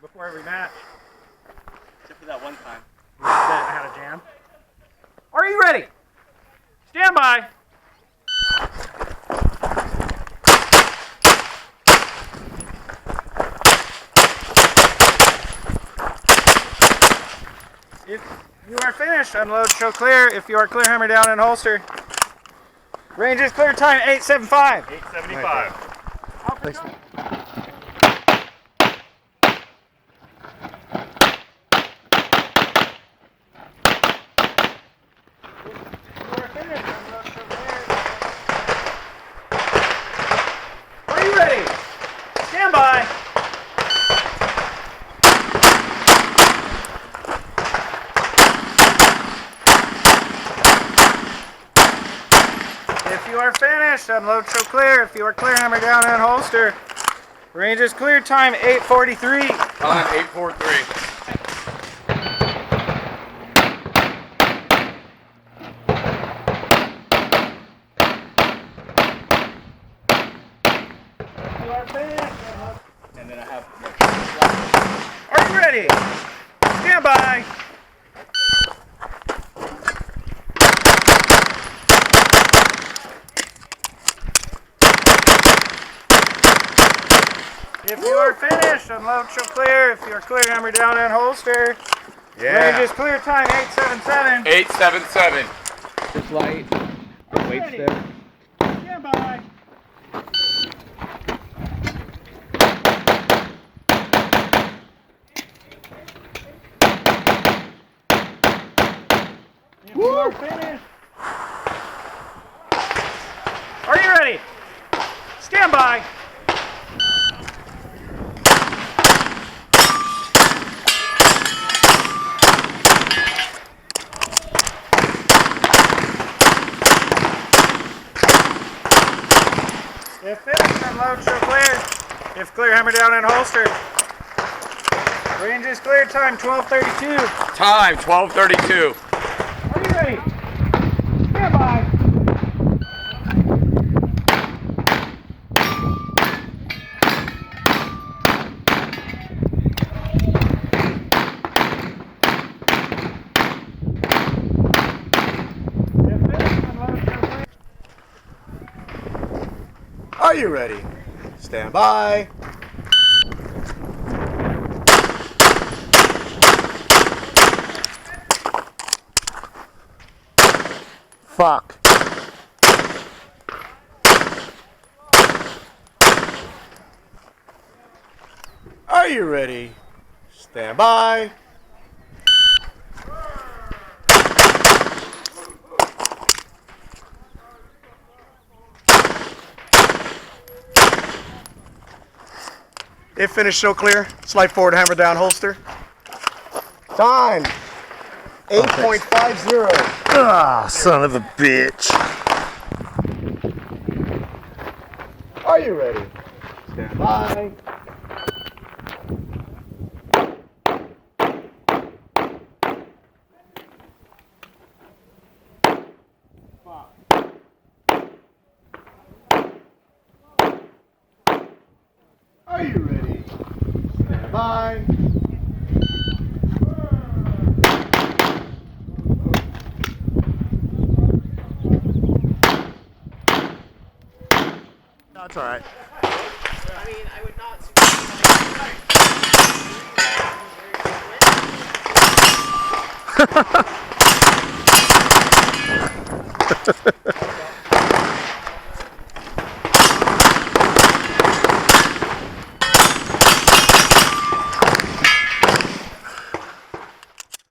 before every match. Except for that one time. I had a jam. Are you ready? Stand by. If you are finished, unload, show clear. If you are clear, hammer down and holster. Range is clear, time 875. 875. Thanks. Are you ready? Stand by. If you are finished, unload, show clear. If you are clear, hammer down and holster. Range is clear, time 843. Time 843. You are finished. And then I have. Are you ready? Stand by. If you are finished, unload, show clear. If you are clear, hammer down and holster. Range is clear, time 877. 877. Just light. Wait Ready. step. Stand by. If you are finished. Are you ready? Stand by. If finished, unload, show clear. If clear, hammer down and holster. Range is clear, time 1232. Time 1232. Are you ready? Stand by. If finished, unload, show clear. Are you ready? Stand by. Fuck. Are you ready? Stand by. If finished, show clear. Slide forward, hammer down, holster. Time. 8.50. Ah, son of a bitch. Are you ready? Stand by. Are you ready? Stand by. No, it's all right. I mean, I would not.